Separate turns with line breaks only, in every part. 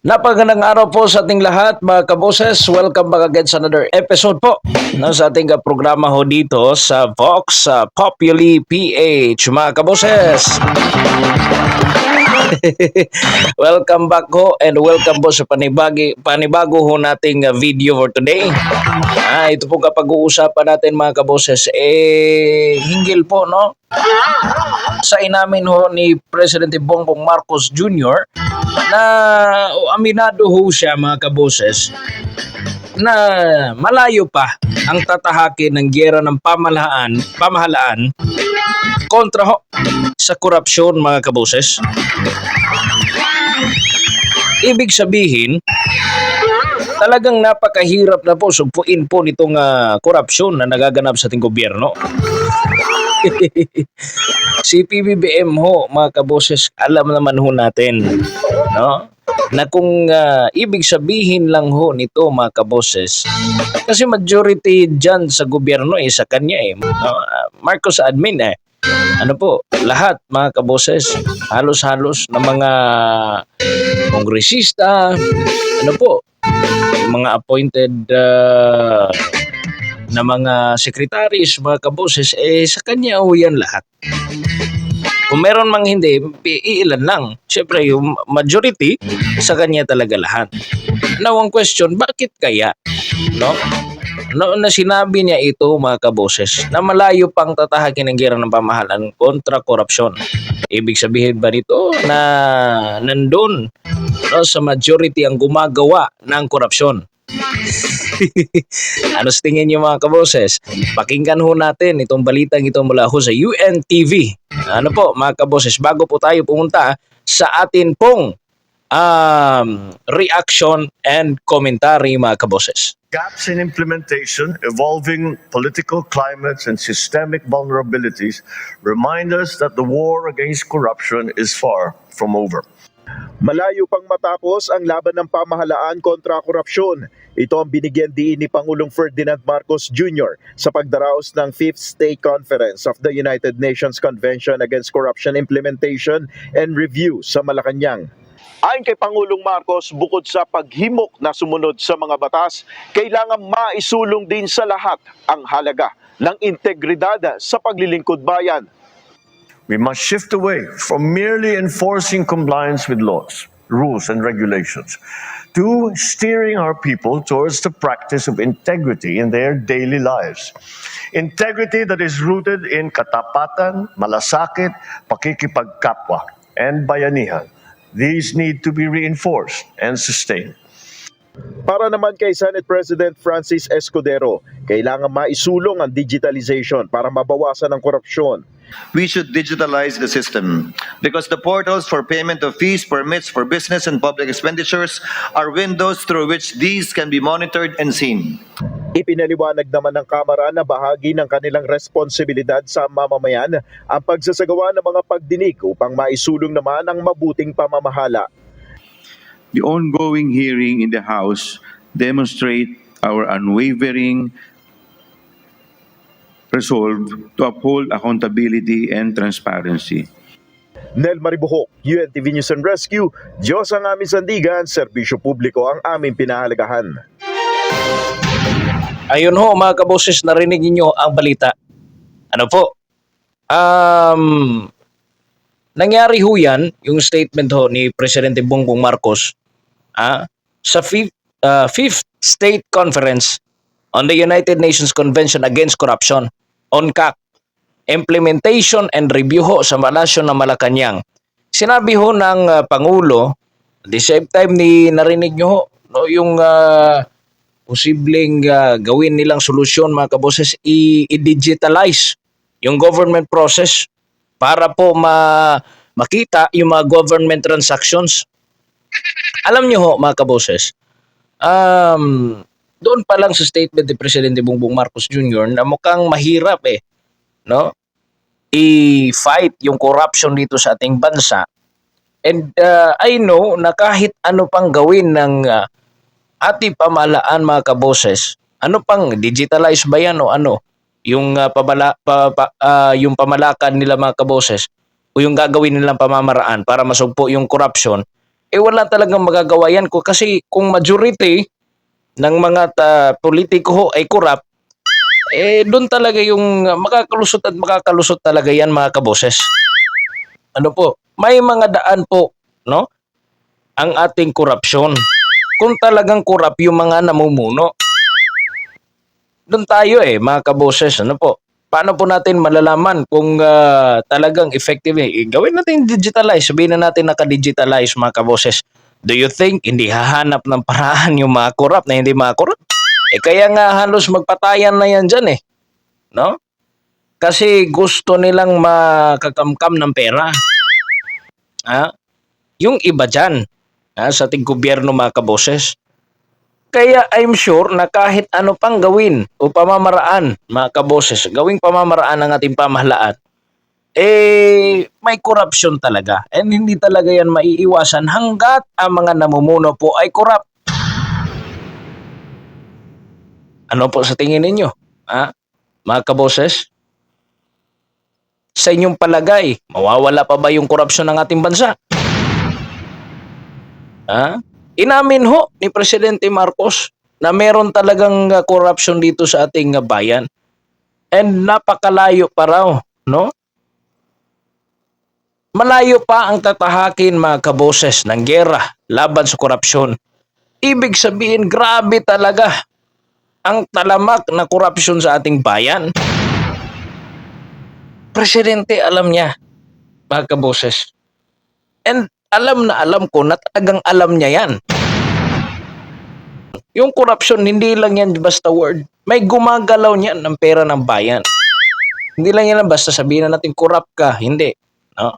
Napagandang araw po sa ating lahat mga kaboses. Welcome back again sa another episode po sa ating programa ho dito sa Vox Populi PH mga kaboses. Welcome back ho and welcome po sa panibago ho nating video for today. Ito po kapag-uusapan natin mga kaboses hinggil po sa inamin ho ni Presidente Bongbong Marcos Jr. na aminado ho siya mga kaboses na malayo pa ang tatahakin ng giyera ng pamahalaan kontra ho sa korupsyon mga kaboses. Ibig sabihin, talagang napakahirap na po sugpuin po nitong korupsyon na nagaganap sa ating gobyerno. Si PBBM ho mga kaboses, alam naman ho natin na kung ibig sabihin lang ho nito mga kaboses, kasi majority dyan sa gobyerno sa kanya Marcos admin lahat mga kaboses, halos-halos na mga kongresista, mga appointed na mga secretaries mga kaboses, sa kanya ho yan lahat. Kung meron mang hindi, iilan lang. Siyempre, yung majority, sa kanya talaga lahat. Now, ang question, bakit kaya? Na sinabi niya ito, mga kaboses, na malayo pang tatahakin ng giyera ng pamahalaan kontra korupsyon. Ibig sabihin ba nito na nandun sa majority ang gumagawa ng korupsyon? Ano sa tingin niyo mga kaboses? Pakinggan ho natin itong balitang ito mula ho sa UNTV. Ano po mga kaboses, bago po tayo pumunta sa atin pong reaction and commentary mga kaboses.
Gaps in implementation, evolving political climates, and systemic vulnerabilities remind us that the war against corruption is far from over.
Malayo pang matapos ang laban ng pamahalaan kontra korupsyon. Ito ang binigyan diin ni Pangulong Ferdinand Marcos Jr. sa pagdaraos ng 5th State Conference of the United Nations Convention Against Corruption Implementation and Review sa Malacanang. Ayon kay Pangulong Marcos, bukod sa paghimok na sumunod sa mga batas, kailangan maisulong din sa lahat ang halaga ng integridad sa paglilingkod bayan.
We must shift away from merely enforcing compliance with laws, rules, and regulations to steering our people towards the practice of integrity in their daily lives. Integrity that is rooted in katapatan, malasakit, pakikipagkapwa, and bayanihan. These need to be reinforced and sustained.
Para naman kay Senate President Francis Escudero, kailangan maisulong ang digitalization para mabawasan ang korupsyon.
We should digitalize the system because the portals for payment of fees, permits for business and public expenditures are windows through which these can be monitored and seen.
Ipinaliwanag naman ng Kamara na bahagi ng kanilang responsibilidad sa mamamayan ang pagsasagawa ng mga pagdinig upang maisulong naman ang mabuting pamamahala.
The ongoing hearing in the House demonstrate our unwavering resolve to uphold accountability and transparency.
Nel Maribuhok, UNTV News and Rescue, Diyos ang aming sandigan, serbisyo publiko ang aming pinahalagahan.
Ayun ho mga kaboses, narinig niyo ang balita. Ano po? Nangyari ho yan, yung statement ho ni Presidente Bongbong Marcos sa 5th State Conference on the United Nations Convention Against Corruption, UNCAC, implementation and review ho sa Palasyo ng Malacanang. Sinabi ho ng Pangulo, at the same time narinig nyo ho, yung posibleng gawin nilang solusyon mga kaboses, i-digitalize yung government process para po makita yung mga government transactions. Alam nyo ho mga kaboses, doon pa lang sa statement ni Presidente Bongbong Marcos Jr. na mukhang mahirap i-fight yung corruption dito sa ating bansa. And I know na kahit ano pang gawin ng ating pamahalaan mga kaboses, ano pang digitalize ba yan o ano, yung yung pamalakan nila mga kaboses o yung gagawin nilang pamamaraan para masugpo yung corruption, wala talagang magagawa yan ko kasi kung majority ng mga politiko ho ay corrupt, doon talaga yung makakalusot talaga yan mga kaboses. Ano po, may mga daan po, no? Ang ating korupsyon. Kung talagang corrupt yung mga namumuno. Doon tayo mga kaboses, ano po? Paano po natin malalaman kung talagang effective? Gawin natin digitalize, sabihin na natin naka-digitalize mga kaboses. Do you think hindi hahanap ng paraan yung mga corrupt na hindi mga corrupt? Kaya nga halos magpatayan na yan dyan no? Kasi gusto nilang makakamkam ng pera. Yung iba dyan, sa ating gobyerno mga kaboses. Kaya I'm sure na kahit ano pang gawin o pamamaraan mga kaboses, gawing pamamaraan ng ating pamahalaan, may corruption talaga. And hindi talaga yan maiiwasan hanggat ang mga namumuno po ay corrupt. Ano po sa tingin ninyo? Mga kaboses? Sa inyong palagay, mawawala pa ba yung korupsyon ng ating bansa? Inamin ho ni Presidente Marcos na meron talagang corruption dito sa ating bayan. And napakalayo pa raw, no? Malayo pa ang tatahakin mga kaboses ng giyera laban sa korupsyon. Ibig sabihin, grabe talaga ang talamak na korupsyon sa ating bayan. Presidente alam niya, mga kaboses. And alam na alam ko na talagang alam niya yan. Yung korupsyon, hindi lang yan basta word. May gumagalaw niyan ng pera ng bayan. Hindi lang yan basta sabihin na natin corrupt ka. Hindi. No?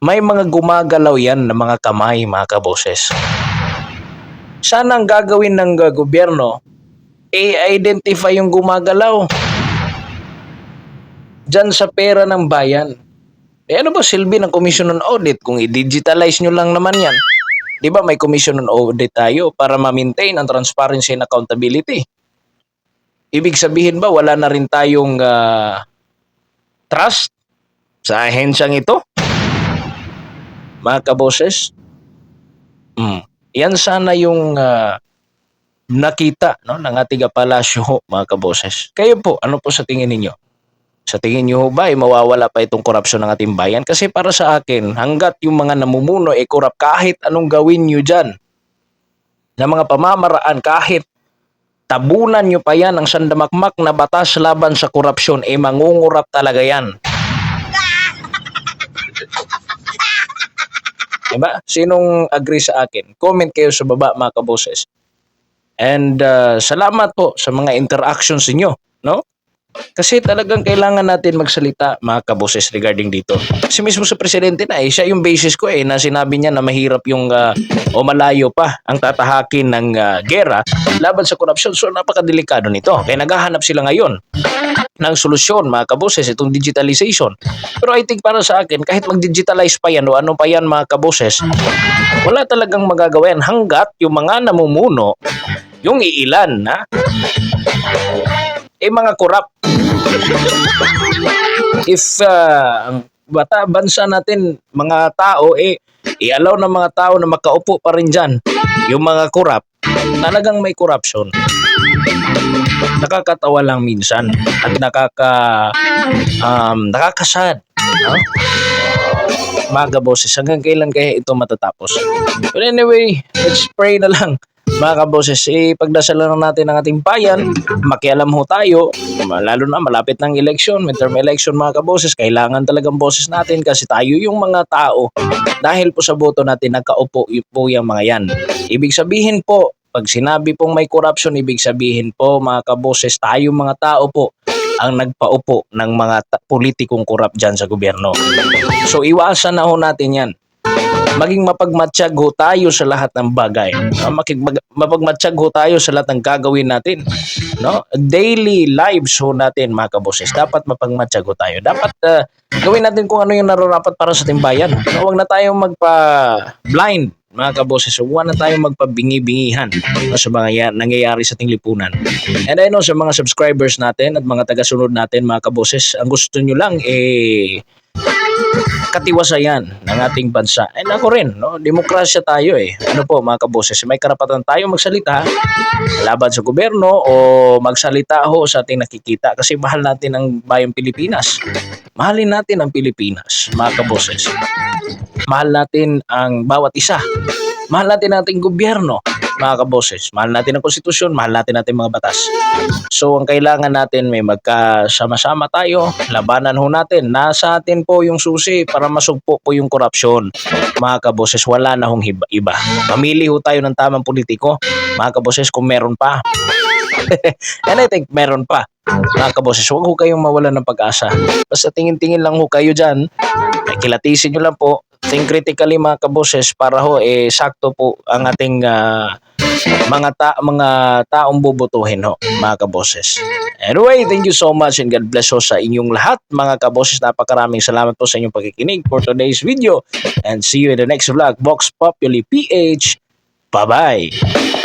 May mga gumagalaw yan ng mga kamay, mga kaboses. Sana ang gagawin ng gobyerno, i-identify yung gumagalaw dyan sa pera ng bayan. Ano ba silbi ng Commission on Audit kung i-digitalize nyo lang naman yan? Di ba may Commission on Audit tayo para ma-maintain ang transparency and accountability? Ibig sabihin ba wala na rin tayong trust sa ahensyang ito? Mga kaboses? Yan sana yung nakita ng ating palasyo, mga kaboses. Kayo po, ano po sa tingin ninyo? Sa tingin nyo ba mawawala pa itong korupsyon ng ating bayan? Kasi para sa akin, hanggat yung mga namumuno corrupt, kahit anong gawin nyo dyan, na mga pamamaraan, kahit tabunan nyo pa yan ang sandamakmak na batas laban sa korupsyon, mangungurap talaga yan. Diba? Sinong agree sa akin? Comment kayo sa baba mga kaboses. And salamat po sa mga interactions niyo, no? Kasi talagang kailangan natin magsalita mga kaboses regarding dito. Kasi mismo sa presidente na siya yung basis ko na sinabi niya na mahirap yung o malayo pa ang tatahakin ng gera laban sa korupsyon. So napakadelikado nito. Kaya naghahanap sila ngayon ng solusyon mga kaboses, itong digitalization. Pero I think para sa akin, kahit mag-digitalize pa yan o ano pa yan mga kaboses, wala talagang magagawa yan hanggat yung mga namumuno, yung iilan na mga corrupt. If ang bansa natin, mga tao, i-allow ng mga tao na makaupo pa rin dyan, yung mga corrupt, talagang may corruption. Nakakatawa lang minsan at nakakasad. Mga boses, hanggang kailan kaya ito matatapos? But anyway, let's pray na lang. Mga kaboses, pagdasalan natin ang ating bayan, makialam ho tayo, lalo na malapit ng eleksyon, midterm election mga kaboses, kailangan talagang boses natin kasi tayo yung mga tao, dahil po sa boto natin nagkaupo po yung mga yan. Ibig sabihin po, pag sinabi pong may corruption, ibig sabihin po mga kaboses, tayo mga tao po ang nagpaupo ng mga politikong corrupt dyan sa gobyerno. So iwasan na ho natin yan. Maging mapagmatsyag ho tayo sa lahat ng bagay. Mapagmatsyag ho tayo sa lahat ng gagawin natin. No? Daily lives ho natin mga kaboses. Dapat mapagmatsyag ho tayo. Dapat gawin natin kung ano yung nararapat para sa ating bayan. Huwag na tayong magpa-blind mga kaboses. Huwag na tayong magpabingi-bingihan sa mga nangyayari sa ating lipunan. And I know sa mga subscribers natin at mga tagasunod natin mga kaboses, ang gusto nyo lang katiwasayan ng ating bansa. And ako rin, no? Demokrasya tayo eh. Ano po mga kaboses, may karapatan tayo magsalita laban sa gobyerno o magsalita ho sa ating nakikita kasi mahal natin ang bayang Pilipinas. Mahalin natin ang Pilipinas, mga kaboses. Mahal natin ang bawat isa. Mahal natin ang ating gobyerno, mga kaboses. Mahal natin ang konstitusyon, mahal natin mga batas. So ang kailangan natin may magkasama-sama tayo, labanan ho natin. Nasa atin po yung susi para masugpo po yung korupsyon. Mga kaboses, wala na hong iba. Mamili ho tayo ng tamang politiko, mga kaboses, kung meron pa. And I think meron pa. Mga kaboses, huwag ho kayong mawalan ng pag-asa. Basta tingin-tingin lang ho kayo dyan. Kilatisin nyo lang po. Think critically mga kaboses para ho sakto po ang ating mga taong bubutuhin ho, mga kaboses. Anyway, thank you so much and God bless ho sa inyong lahat mga kaboses. Napakaraming salamat po sa inyong pakikinig for today's video and see you in the next vlog. Vox Populi PH. Bye-bye.